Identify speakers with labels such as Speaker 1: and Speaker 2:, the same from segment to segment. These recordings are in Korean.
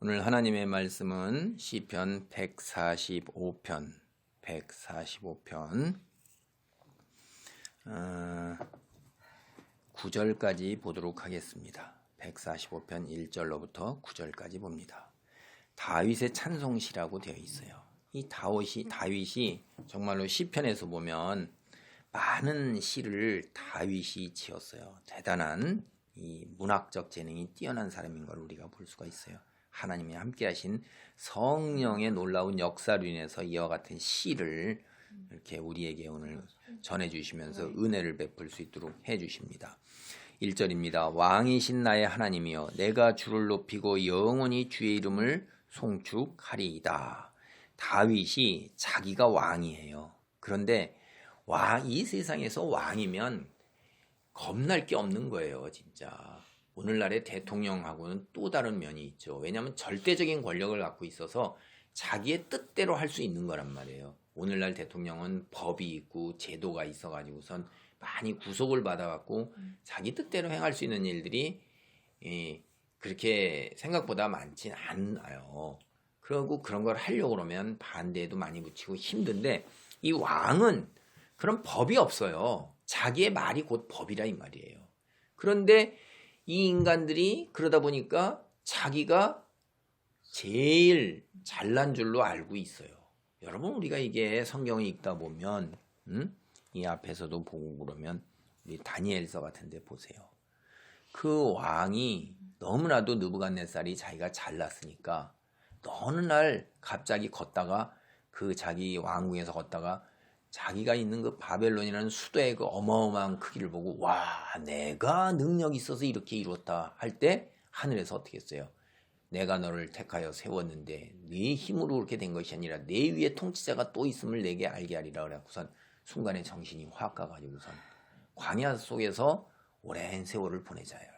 Speaker 1: 오늘 하나님의 말씀은 시편 145편 9절까지 보도록 하겠습니다. 145편 1절로부터 9절까지 봅니다. 다윗의 찬송시라고 되어 있어요. 이 다윗이 정말로 시편에서 보면 많은 시를 다윗이 지었어요. 대단한 이 문학적 재능이 뛰어난 사람인 걸 우리가 볼 수가 있어요. 하나님이 함께하신 성령의 놀라운 역사로 인해서 이와 같은 시를 이렇게 우리에게 오늘 전해주시면서 은혜를 베풀 수 있도록 해주십니다. 1절입니다. 왕이신 나의 하나님이여 내가 주를 높이고 영원히 주의 이름을 송축하리이다. 다윗이 자기가 왕이에요. 그런데 이 세상에서 왕이면 겁날 게 없는 거예요, 진짜. 오늘날의 대통령하고는 또 다른 면이 있죠. 왜냐하면 절대적인 권력을 갖고 있어서 자기의 뜻대로 할 수 있는 거란 말이에요. 오늘날 대통령은 법이 있고 제도가 있어가지고선 많이 구속을 받아갖고 자기 뜻대로 행할 수 있는 일들이 그렇게 생각보다 많진 않아요. 그리고 그런 걸 하려고 그러면 반대에도 많이 붙이고 힘든데 이 왕은 그런 법이 없어요. 자기의 말이 곧 법이라 이 말이에요. 그런데 이 인간들이 그러다 보니까 자기가 제일 잘난 줄로 알고 있어요. 여러분 우리가 이게 성경을 읽다 보면 이 앞에서도 보고 그러면 우리 다니엘서 같은 데 보세요. 그 왕이 너무나도 느부갓네살이 자기가 잘났으니까 어느 날 갑자기 걷다가 그 자기 왕궁에서 걷다가 자기가 있는 그 바벨론이라는 수도의 그 어마어마한 크기를 보고 와 내가 능력이 있어서 이렇게 이뤘다 할 때 하늘에서 어떻게 했어요? 내가 너를 택하여 세웠는데 네 힘으로 그렇게 된 것이 아니라 내 위에 통치자가 또 있음을 내게 알게 하리라 그래갖고선 순간에 정신이 확 가가지고선 광야 속에서 오랜 세월을 보내자요.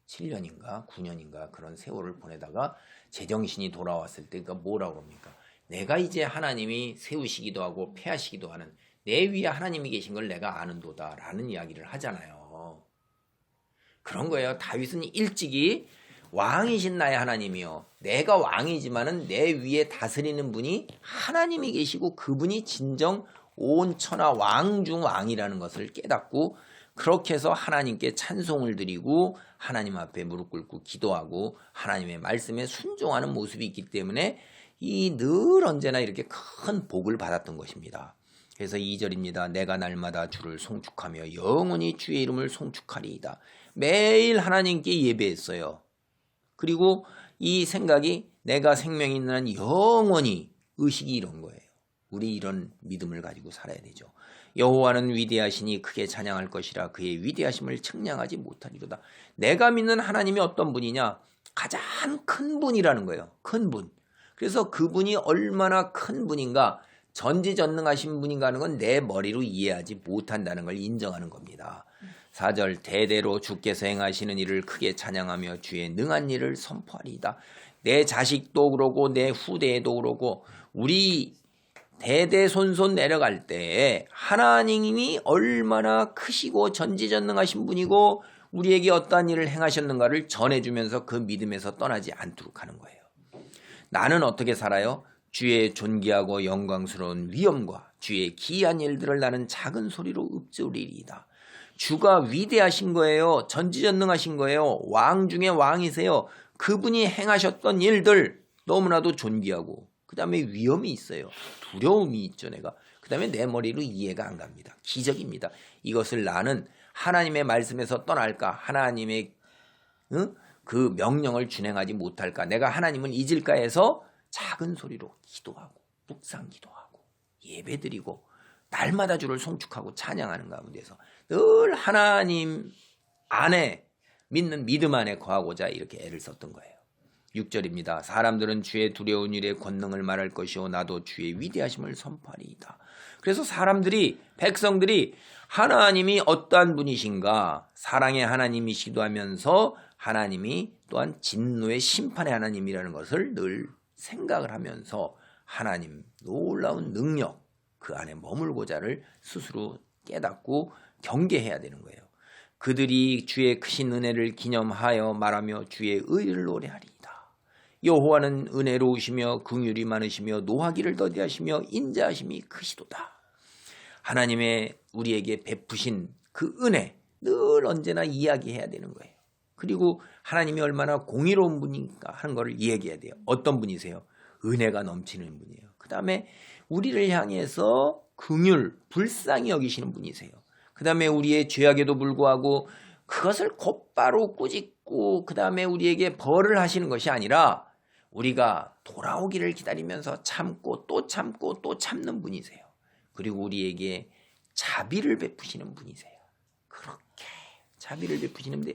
Speaker 1: 7년인가 9년인가 그런 세월을 보내다가 제정신이 돌아왔을 때 그러니까 뭐라고 그럽니까? 내가 이제 하나님이 세우시기도 하고 폐하시기도 하는 내 위에 하나님이 계신 걸 내가 아는도다 라는 이야기를 하잖아요. 그런 거예요. 다윗은 일찍이 왕이신 나의 하나님이요. 내가 왕이지만은 내 위에 다스리는 분이 하나님이 계시고 그분이 진정 온 천하 왕 중 왕이라는 것을 깨닫고 그렇게 해서 하나님께 찬송을 드리고 하나님 앞에 무릎 꿇고 기도하고 하나님의 말씀에 순종하는 모습이 있기 때문에 이 늘 언제나 이렇게 큰 복을 받았던 것입니다. 그래서 2절입니다. 내가 날마다 주를 송축하며 영원히 주의 이름을 송축하리이다. 매일 하나님께 예배했어요. 그리고 이 생각이 내가 생명이 있는 한 영원히 의식이 이런 거예요. 우리 이런 믿음을 가지고 살아야 되죠. 여호와는 위대하시니 크게 찬양할 것이라 그의 위대하심을 측량하지 못하리로다. 내가 믿는 하나님이 어떤 분이냐? 가장 큰 분이라는 거예요. 큰 분. 그래서 그분이 얼마나 큰 분인가, 전지전능하신 분인가 하는 건 내 머리로 이해하지 못한다는 걸 인정하는 겁니다. 4절 대대로 주께서 행하시는 일을 크게 찬양하며 주의 능한 일을 선포하리이다. 내 자식도 그러고 내 후대에도 그러고 우리 대대손손 내려갈 때 하나님이 얼마나 크시고 전지전능하신 분이고 우리에게 어떠한 일을 행하셨는가를 전해주면서 그 믿음에서 떠나지 않도록 하는 거예요. 나는 어떻게 살아요? 주의 존귀하고 영광스러운 위엄과 주의 기이한 일들을 나는 작은 소리로 읊조리리이다. 주가 위대하신 거예요. 전지전능하신 거예요. 왕 중에 왕이세요. 그분이 행하셨던 일들 너무나도 존귀하고 그 다음에 위엄이 있어요. 두려움이 있죠. 내가. 그 다음에 내 머리로 이해가 안 갑니다. 기적입니다. 이것을 나는 하나님의 말씀에서 떠날까? 하나님의 그 명령을 준행하지 못할까? 내가 하나님을 잊을까 해서 작은 소리로 기도하고 묵상 기도하고 예배드리고 날마다 주를 송축하고 찬양하는 가운데서 늘 하나님 안에 믿는 믿음 안에 거하고자 이렇게 애를 썼던 거예요. 6절입니다. 사람들은 주의 두려운 일의 권능을 말할 것이요 나도 주의 위대하심을 선포하리이다. 그래서 백성들이 하나님이 어떠한 분이신가 사랑의 하나님이시기도 하면서 하나님이 또한 진노의 심판의 하나님이라는 것을 늘 생각을 하면서 하나님 놀라운 능력 그 안에 머물고자를 스스로 깨닫고 경계해야 되는 거예요. 그들이 주의 크신 은혜를 기념하여 말하며 주의 의를 노래하리이다. 여호와는 은혜로우시며 긍휼이 많으시며 노하기를 더디하시며 인자하심이 크시도다. 하나님의 우리에게 베푸신 그 은혜 늘 언제나 이야기해야 되는 거예요. 그리고 하나님이 얼마나 공의로운 분인가 하는 것을 이야기해야 돼요. 어떤 분이세요? 은혜가 넘치는 분이에요. 그 다음에 우리를 향해서 긍휼, 불쌍히 여기시는 분이세요. 그 다음에 우리의 죄악에도 불구하고 그것을 곧바로 꾸짖고 그 다음에 우리에게 벌을 하시는 것이 아니라 우리가 돌아오기를 기다리면서 참고 또 참고 또 참는 분이세요. 그리고 우리에게 자비를 베푸시는 분이세요. 그렇게 자비를 베푸시는데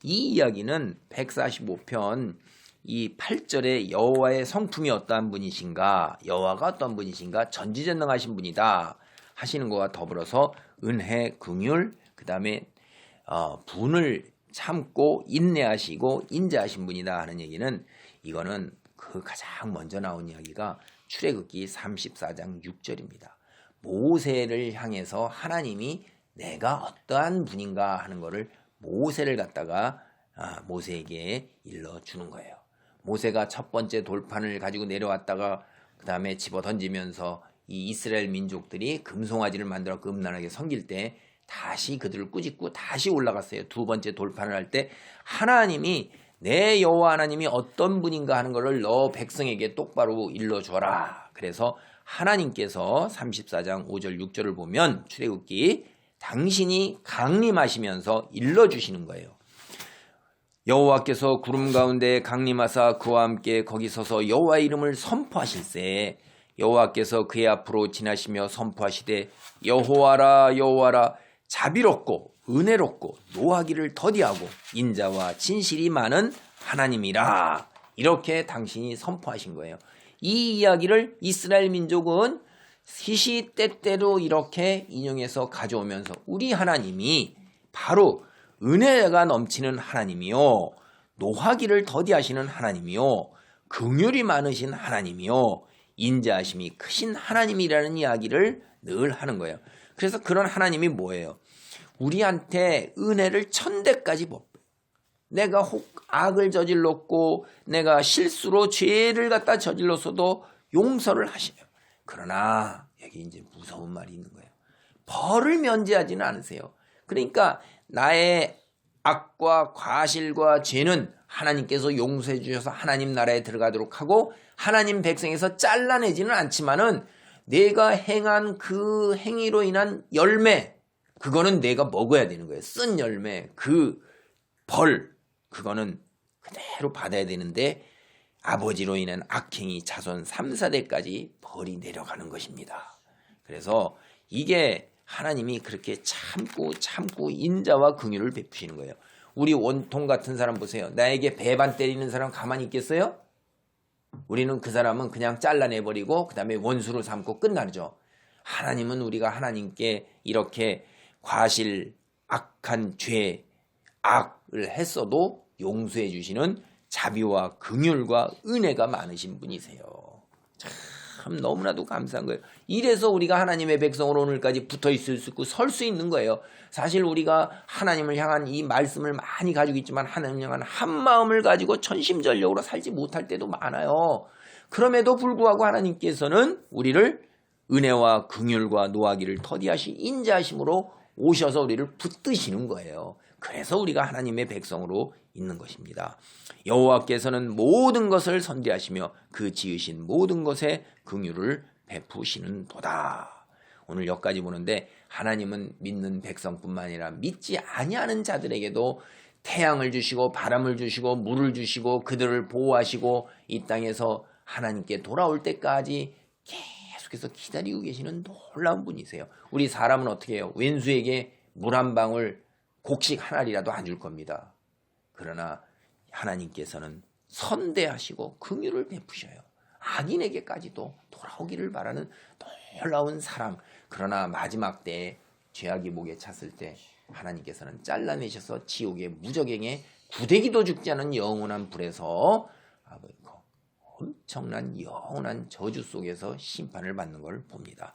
Speaker 1: 이 이야기는 145편 이 8절에 여호와의 성품이 어떠한 분이신가, 여호와가 어떤 분이신가, 전지전능하신 분이다 하시는 것과 더불어서 은혜, 긍휼, 그 다음에 분을 참고 인내하시고 인자하신 분이다 하는 얘기는 이거는 그 가장 먼저 나온 이야기가 출애굽기 34장 6절입니다. 모세를 향해서 하나님이 내가 어떠한 분인가 하는 것을 모세를 갖다가 모세에게 일러주는 거예요. 모세가 첫 번째 돌판을 가지고 내려왔다가 그 다음에 집어 던지면서 이 이스라엘 민족들이 금송아지를 만들어 음란하게 섬길 때 다시 그들을 꾸짖고 다시 올라갔어요. 두 번째 돌판을 할 때 하나님이 내 여호와 하나님이 어떤 분인가 하는 것을 너 백성에게 똑바로 일러주어라. 그래서 하나님께서 34장 5절 6절을 보면 출애굽기 당신이 강림하시면서 일러주시는 거예요. 여호와께서 구름 가운데 강림하사 그와 함께 거기 서서 여호와의 이름을 선포하실세 여호와께서 그의 앞으로 지나시며 선포하시되 여호와라 여호와라 자비롭고 은혜롭고 노하기를 더디하고 인자와 진실이 많은 하나님이라 이렇게 당신이 선포하신 거예요. 이 이야기를 이스라엘 민족은 시시때때로 이렇게 인용해서 가져오면서 우리 하나님이 바로 은혜가 넘치는 하나님이요 노하기를 더디하시는 하나님이요 긍휼이 많으신 하나님이요 인자하심이 크신 하나님이라는 이야기를 늘 하는 거예요. 그래서 그런 하나님이 뭐예요? 우리한테 은혜를 1000대까지 베풀어요. 내가 혹 악을 저질렀고 내가 실수로 죄를 갖다 저질렀어도 용서를 하시며 그러나 여기 이제 무서운 말이 있는 거예요. 벌을 면제하지는 않으세요. 그러니까 나의 악과 과실과 죄는 하나님께서 용서해 주셔서 하나님 나라에 들어가도록 하고 하나님 백성에서 잘라내지는 않지만은 내가 행한 그 행위로 인한 열매 그거는 내가 먹어야 되는 거예요. 쓴 열매 그 벌 그거는 그대로 받아야 되는데 아버지로 인한 악행이 자손 3, 4대까지 벌이 내려가는 것입니다. 그래서 이게 하나님이 그렇게 참고 인자와 긍휼을 베푸시는 거예요. 우리 원통 같은 사람 보세요. 나에게 배반 때리는 사람 가만히 있겠어요? 우리는 그 사람은 그냥 잘라내버리고 그 다음에 원수로 삼고 끝나죠. 하나님은 우리가 하나님께 이렇게 과실, 악한 죄, 악을 했어도 용서해 주시는 자비와 긍휼과 은혜가 많으신 분이세요. 참 너무나도 감사한 거예요. 이래서 우리가 하나님의 백성으로 오늘까지 붙어 있을 수 있고 설 수 있는 거예요. 사실 우리가 하나님을 향한 이 말씀을 많이 가지고 있지만 하나님을 향한 한 마음을 가지고 전심전력으로 살지 못할 때도 많아요. 그럼에도 불구하고 하나님께서는 우리를 은혜와 긍휼과 노하기를 더디하시 인자하심으로 오셔서 우리를 붙드시는 거예요. 그래서 우리가 하나님의 백성으로 있는 것입니다. 여호와께서는 모든 것을 선대하시며 그 지으신 모든 것에 긍휼을 베푸시는도다. 오늘 여기까지 보는데 하나님은 믿는 백성뿐만 아니라 믿지 아니하는 자들에게도 태양을 주시고 바람을 주시고 물을 주시고 그들을 보호하시고 이 땅에서 하나님께 돌아올 때까지 계속해서 기다리고 계시는 놀라운 분이세요. 우리 사람은 어떻게 해요? 왼수에게 물 한 방울 곡식 하나리라도 안 줄 겁니다. 그러나 하나님께서는 선대하시고 긍휼을 베푸셔요. 악인에게까지도 돌아오기를 바라는 놀라운 사랑. 그러나 마지막 때에 죄악이 목에 찼을 때 하나님께서는 잘라내셔서 지옥의 무적행에 구데기도 죽지 않은 영원한 불에서 엄청난 영원한 저주 속에서 심판을 받는 걸 봅니다.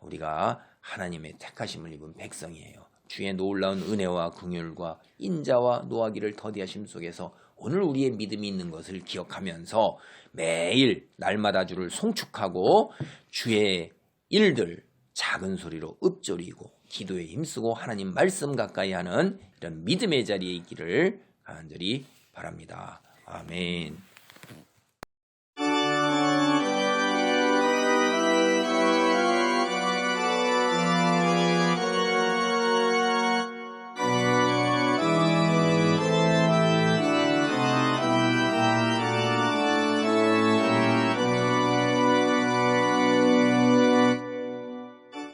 Speaker 1: 우리가 하나님의 택하심을 입은 백성이에요. 주의 놀라운 은혜와 긍휼과 인자와 노하기를 더디하심 속에서 오늘 우리의 믿음이 있는 것을 기억하면서 매일 날마다 주를 송축하고 주의 일들 작은 소리로 읊조리고 기도에 힘쓰고 하나님 말씀 가까이 하는 이런 믿음의 자리에 있기를 간절히 바랍니다. 아멘.